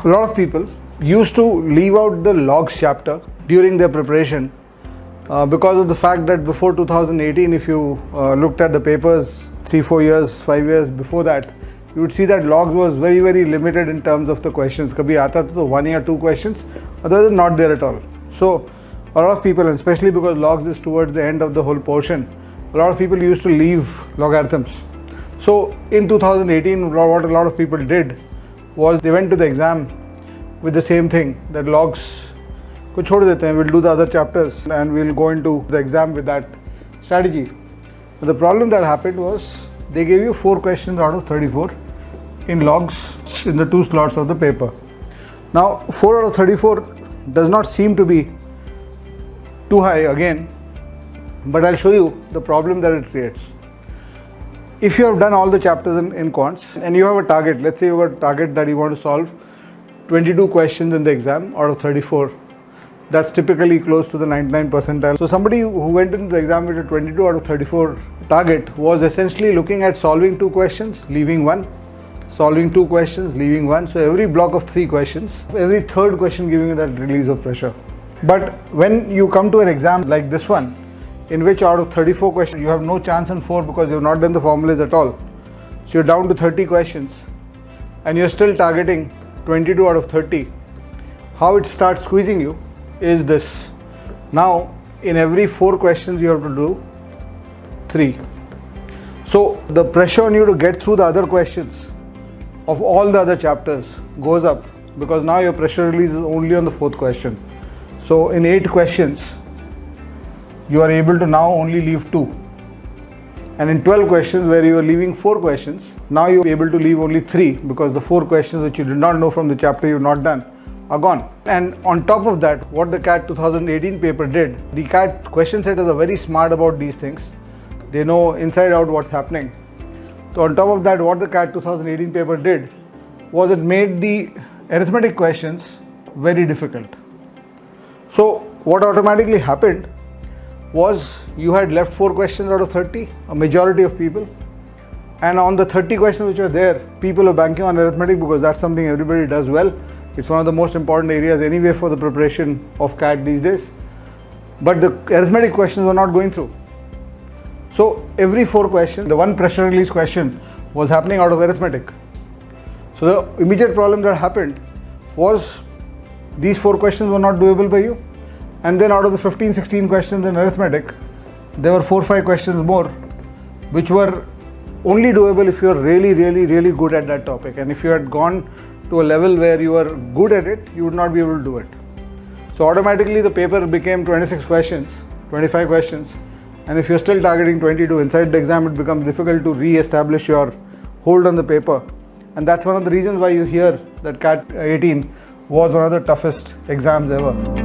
A lot of people used to leave out the logs chapter during their preparation because of the fact that before 2018, if you looked at the papers 3-4 years, 5 years before that, you would see that logs was very, very limited in terms of the questions. Kabhi aata tha to 1 or 2 questions, otherwise not there at all. So a lot of people, and especially because logs is towards the end of the whole portion, a lot of people used to leave logarithms. So in 2018, what a lot of people did was they went to the exam with the same thing, that logs ko chhod dete hain, we'll do the other chapters and we'll go into the exam with that strategy. But the problem that happened was they gave you 4 questions out of 34 in logs in the 2 slots of the paper. Now 4 out of 34 does not seem to be too high again, but I'll show you the problem that it creates. If you have done all the chapters in quants and you have a target, let's say you have a target that you want to solve 22 questions in the exam out of 34, that's typically close to the 99th percentile. So somebody who went into the exam with a 22 out of 34 target was essentially looking at solving 2 questions, leaving 1, solving 2 questions, leaving 1. So every block of 3 questions, every third question giving you that release of pressure. But when you come to an exam like this one, in which out of 34 questions you have no chance in 4 because you have not done the formulas at all, so you're down to 30 questions and you're still targeting 22 out of 30, how it starts squeezing you is this. Now in every 4 questions you have to do 3. So the pressure on you to get through the other questions of all the other chapters goes up, because now your pressure release is only on the 4th question. So in 8 questions you are able to now only leave 2, and in 12 questions where you are leaving 4 questions, now you are able to leave only 3 because the 4 questions which you did not know from the chapter you have not done are gone. And on top of that, what the CAT 2018 paper did, the CAT question setters are very smart about these things. They know inside out what's happening. So on top of that, what the CAT 2018 paper did was it made the arithmetic questions very difficult. So what automatically happened was you had left 4 questions out of 30, a majority of people, and on the 30 questions which are there, people are banking on arithmetic because that's something everybody does well. It's one of the most important areas anyway for the preparation of CAT these days. But the arithmetic questions were not going through. So every 4 questions, the one pressure release question was happening out of arithmetic. So the immediate problem that happened was these 4 questions were not doable by you. And then out of the 15-16 questions in arithmetic, there were 4-5 questions more which were only doable if you are really good at that topic. And if you had gone to a level where you are good at it, you would not be able to do it. So automatically the paper became 26 questions, 25 questions, and if you're still targeting 22 inside the exam, it becomes difficult to re-establish your hold on the paper. And that's one of the reasons why you hear that CAT 18 was one of the toughest exams ever.